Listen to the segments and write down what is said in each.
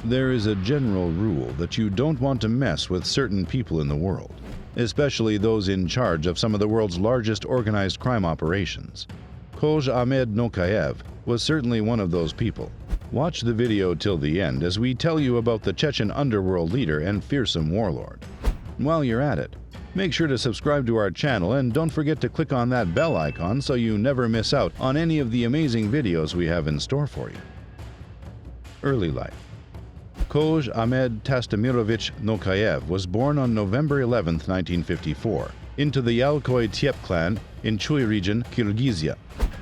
There is a general rule that you don't want to mess with certain people in the world, especially those in charge of some of the world's largest organized crime operations. Khozh Ahmed Noukhayev was certainly one of those people. Watch the video till the end as we tell you about the Chechen underworld leader and fearsome warlord. While you're at it, make sure to subscribe to our channel and don't forget to click on that bell icon so you never miss out on any of the amazing videos we have in store for you. Early life. Khozh Ahmed Tastemirovich Noukhayev was born on November 11, 1954, into the Alkoy Tep clan in Chuy region, Kyrgyzia.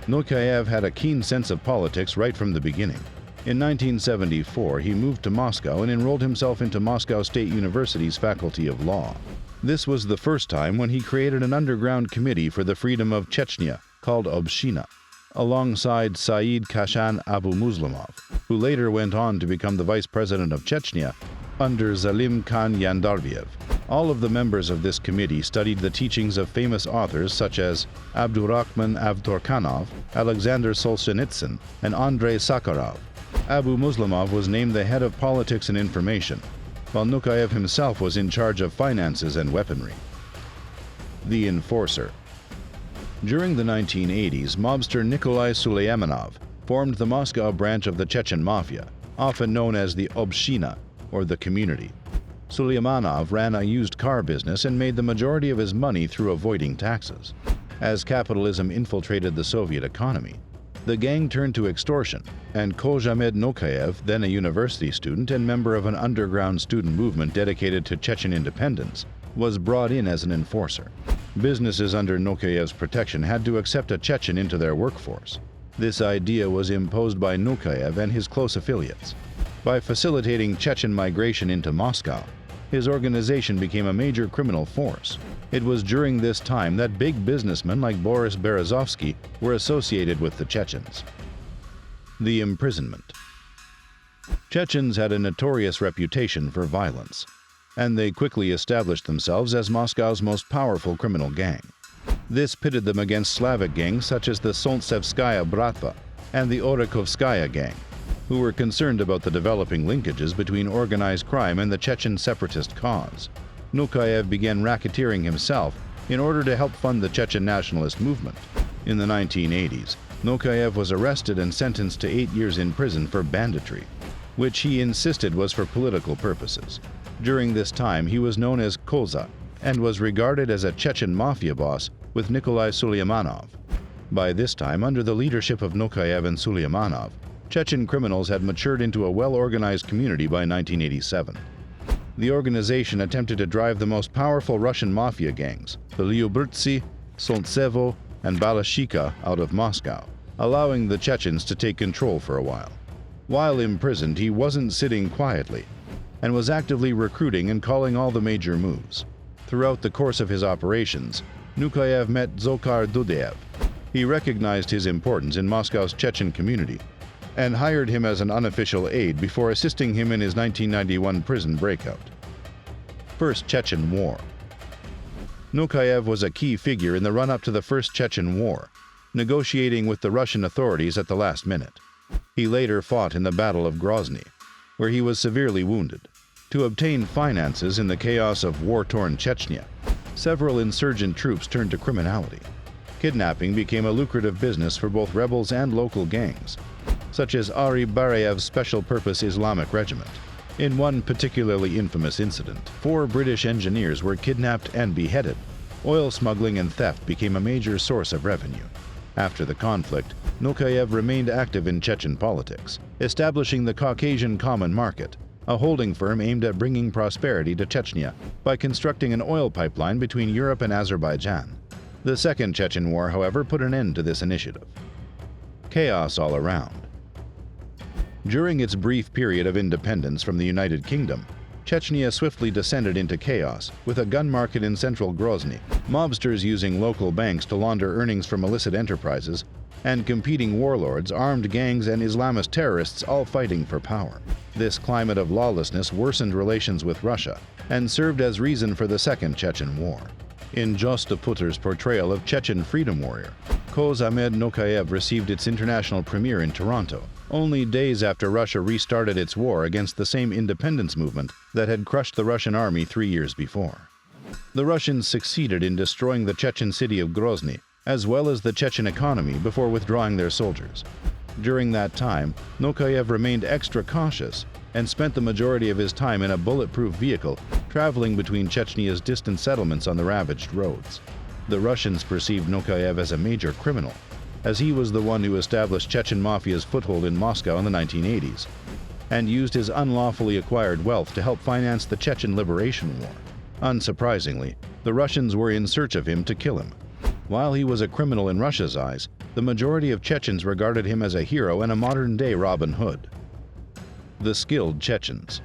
Nukayev had a keen sense of politics right from the beginning. In 1974, he moved to Moscow and enrolled himself into Moscow State University's Faculty of Law. This was the first time when he created an underground committee for the freedom of Chechnya called Obshchina, alongside Said Kashan Abu Muslimov, who later went on to become the vice president of Chechnya under Zalim Khan Yandarviev. All of the members of this committee studied the teachings of famous authors such as Abdurrahman Avtorkhanov, Alexander Solzhenitsyn, and Andrei Sakharov. Abu Muslimov was named the head of politics and information, while Nukayev himself was in charge of finances and weaponry. The Enforcer. During the 1980s, mobster Nikolai Suleimanov formed the Moscow branch of the Chechen mafia, often known as the Obshchina, or the community. Suleimanov ran a used car business and made the majority of his money through avoiding taxes. As capitalism infiltrated the Soviet economy, the gang turned to extortion, and Khozh Ahmed Noukhayev, then a university student and member of an underground student movement dedicated to Chechen independence, was brought in as an enforcer. Businesses under Noukayev's protection had to accept a Chechen into their workforce. This idea was imposed by Nukayev and his close affiliates. By facilitating Chechen migration into Moscow, his organization became a major criminal force. It was during this time that big businessmen like Boris Berezovsky were associated with the Chechens. The imprisonment. Chechens had a notorious reputation for violence, and they quickly established themselves as Moscow's most powerful criminal gang. This pitted them against Slavic gangs such as the Solntsevskaya Bratva and the Orekhovskaya gang, who were concerned about the developing linkages between organized crime and the Chechen separatist cause. Nukayev began racketeering himself in order to help fund the Chechen nationalist movement. In the 1980s, Nukayev was arrested and sentenced to 8 years in prison for banditry, which he insisted was for political purposes. During this time, he was known as Koza and was regarded as a Chechen mafia boss with Nikolai Suleimanov. By this time, under the leadership of Nukayev and Suleimanov, Chechen criminals had matured into a well-organized community by 1987. The organization attempted to drive the most powerful Russian mafia gangs, the Lyubertsy, Solntsevo, and Balashika, out of Moscow, allowing the Chechens to take control for a while. While imprisoned, he wasn't sitting quietly and was actively recruiting and calling all the major moves. Throughout the course of his operations, Nukayev met Zokhar Dudayev. He recognized his importance in Moscow's Chechen community and hired him as an unofficial aide before assisting him in his 1991 prison breakout. First Chechen War. Nukayev was a key figure in the run-up to the First Chechen War, negotiating with the Russian authorities at the last minute. He later fought in the Battle of Grozny, where he was severely wounded. To obtain finances in the chaos of war-torn Chechnya, several insurgent troops turned to criminality. Kidnapping became a lucrative business for both rebels and local gangs, such as Ari Barayev's Special Purpose Islamic Regiment. In one particularly infamous incident, 4 British engineers were kidnapped and beheaded. Oil smuggling and theft became a major source of revenue. After the conflict, Nukayev remained active in Chechen politics, establishing the Caucasian Common Market, a holding firm aimed at bringing prosperity to Chechnya by constructing an oil pipeline between Europe and Azerbaijan. The Second Chechen War, however, put an end to this initiative. Chaos all around. During its brief period of independence from the United Kingdom, Chechnya swiftly descended into chaos, with a gun market in central Grozny, mobsters using local banks to launder earnings from illicit enterprises, and competing warlords, armed gangs, and Islamist terrorists all fighting for power. This climate of lawlessness worsened relations with Russia and served as reason for the Second Chechen War. In Josta Putter's portrayal of Chechen freedom warrior, Khozh Ahmed Noukhayev received its international premiere in Toronto, only days after Russia restarted its war against the same independence movement that had crushed the Russian army 3 years before. The Russians succeeded in destroying the Chechen city of Grozny, as well as the Chechen economy, before withdrawing their soldiers. During that time, Nukayev remained extra cautious and spent the majority of his time in a bulletproof vehicle, traveling between Chechnya's distant settlements on the ravaged roads. The Russians perceived Nukayev as a major criminal, as he was the one who established Chechen mafia's foothold in Moscow in the 1980s, and used his unlawfully acquired wealth to help finance the Chechen Liberation War. Unsurprisingly, the Russians were in search of him to kill him. While he was a criminal in Russia's eyes, the majority of Chechens regarded him as a hero and a modern-day Robin Hood. The skilled Chechens.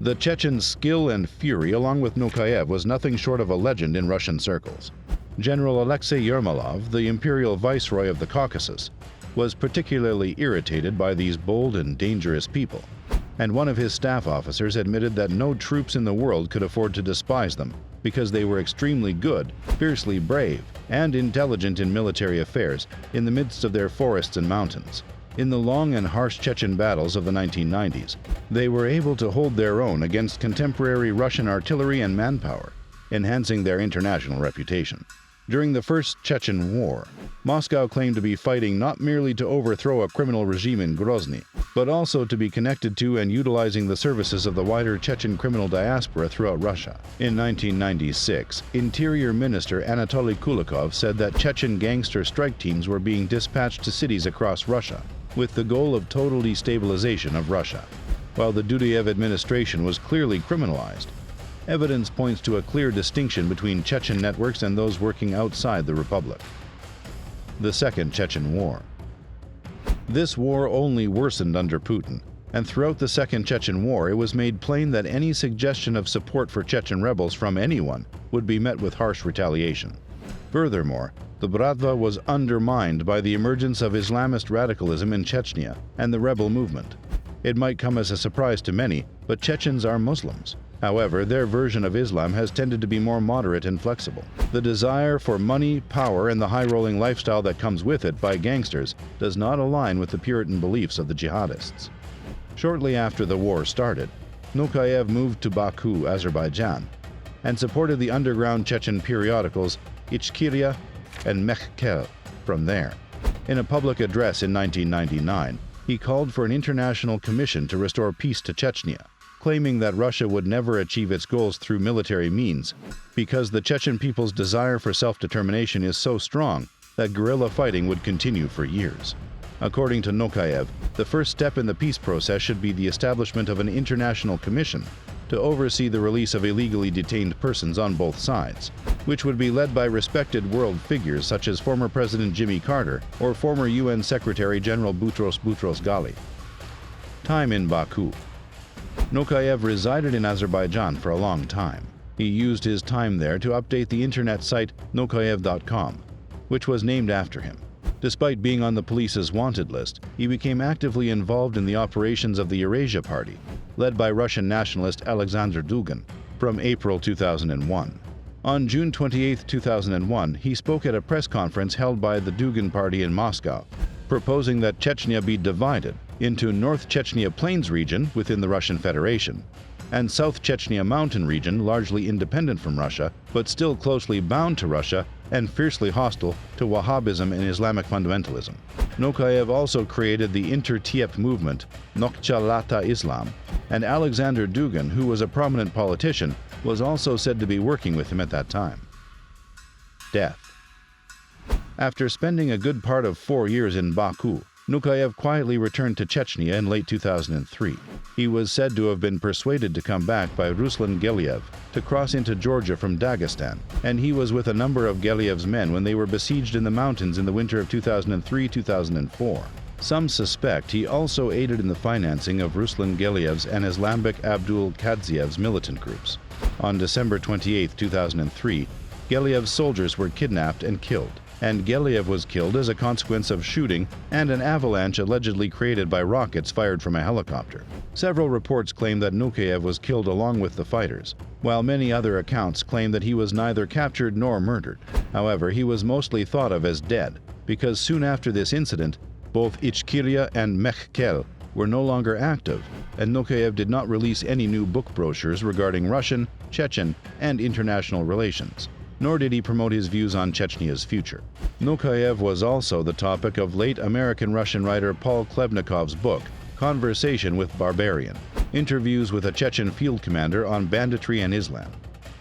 The Chechens' skill and fury, along with Nukayev, was nothing short of a legend in Russian circles. General Alexei Yermolov, the imperial viceroy of the Caucasus, was particularly irritated by these bold and dangerous people, and one of his staff officers admitted that no troops in the world could afford to despise them because they were extremely good, fiercely brave, and intelligent in military affairs in the midst of their forests and mountains. In the long and harsh Chechen battles of the 1990s, they were able to hold their own against contemporary Russian artillery and manpower, enhancing their international reputation. During the First Chechen War, Moscow claimed to be fighting not merely to overthrow a criminal regime in Grozny, but also to be connected to and utilizing the services of the wider Chechen criminal diaspora throughout Russia. In 1996, Interior Minister Anatoly Kulikov said that Chechen gangster strike teams were being dispatched to cities across Russia, with the goal of total destabilization of Russia. While the Dudayev administration was clearly criminalized, evidence points to a clear distinction between Chechen networks and those working outside the Republic. The Second Chechen War. This war only worsened under Putin, and throughout the Second Chechen War it was made plain that any suggestion of support for Chechen rebels from anyone would be met with harsh retaliation. Furthermore, the Bratva was undermined by the emergence of Islamist radicalism in Chechnya and the rebel movement. It might come as a surprise to many, but Chechens are Muslims. However, their version of Islam has tended to be more moderate and flexible. The desire for money, power, and the high-rolling lifestyle that comes with it by gangsters does not align with the Puritan beliefs of the jihadists. Shortly after the war started, Nukayev moved to Baku, Azerbaijan, and supported the underground Chechen periodicals Ichkeria and Mekhkel from there. In a public address in 1999, he called for an international commission to restore peace to Chechnya, claiming that Russia would never achieve its goals through military means because the Chechen people's desire for self-determination is so strong that guerrilla fighting would continue for years. According to Nukayev, the first step in the peace process should be the establishment of an international commission to oversee the release of illegally detained persons on both sides, which would be led by respected world figures such as former President Jimmy Carter or former UN Secretary General Boutros Ghali. Time in Baku. Nukayev resided in Azerbaijan for a long time. He used his time there to update the internet site Nukayev.com, which was named after him. Despite being on the police's wanted list, he became actively involved in the operations of the Eurasia Party, led by Russian nationalist Alexander Dugin, from April 2001. On June 28, 2001, he spoke at a press conference held by the Dugin Party in Moscow, proposing that Chechnya be divided into North Chechnya Plains region within the Russian Federation and South Chechnya Mountain region, largely independent from Russia, but still closely bound to Russia and fiercely hostile to Wahhabism and Islamic fundamentalism. Nukayev also created the Inter-Tiep movement, Nokchalata Islam, and Alexander Dugin, who was a prominent politician, was also said to be working with him at that time. Death. After spending a good part of 4 years in Baku, Nukayev quietly returned to Chechnya in late 2003. He was said to have been persuaded to come back by Ruslan Geliev to cross into Georgia from Dagestan, and he was with a number of Geliev's men when they were besieged in the mountains in the winter of 2003-2004. Some suspect he also aided in the financing of Ruslan Geliev's and Islamic Abdul Kadziev's militant groups. On December 28, 2003, Geliev's soldiers were kidnapped and killed. and Geliev was killed as a consequence of shooting and an avalanche allegedly created by rockets fired from a helicopter. Several reports claim that Nukayev was killed along with the fighters, while many other accounts claim that he was neither captured nor murdered. However, he was mostly thought of as dead, because soon after this incident, both Ichkeria and Mekkel were no longer active, and Nukayev did not release any new book brochures regarding Russian, Chechen, and international relations, nor did he promote his views on Chechnya's future. Nukayev was also the topic of late American-Russian writer Paul Klebnikov's book, Conversation with Barbarian, Interviews with a Chechen Field Commander on Banditry and Islam.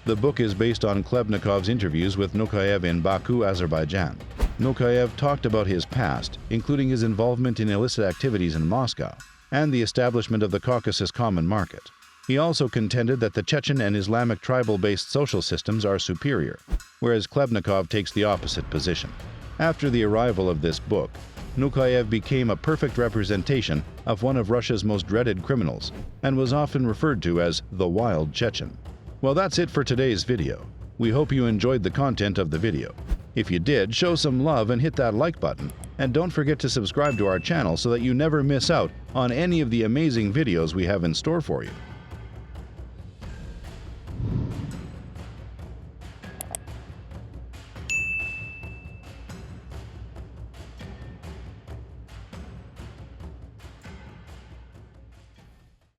The book is based on Klebnikov's interviews with Nukayev in Baku, Azerbaijan. Nukayev talked about his past, including his involvement in illicit activities in Moscow and the establishment of the Caucasus Common Market. He also contended that the Chechen and Islamic tribal-based social systems are superior, whereas Klebnikov takes the opposite position. After the arrival of this book, Nukayev became a perfect representation of one of Russia's most dreaded criminals and was often referred to as the Wild Chechen. Well, that's it for today's video. We hope you enjoyed the content of the video. If you did, show some love and hit that like button, and don't forget to subscribe to our channel so that you never miss out on any of the amazing videos we have in store for you.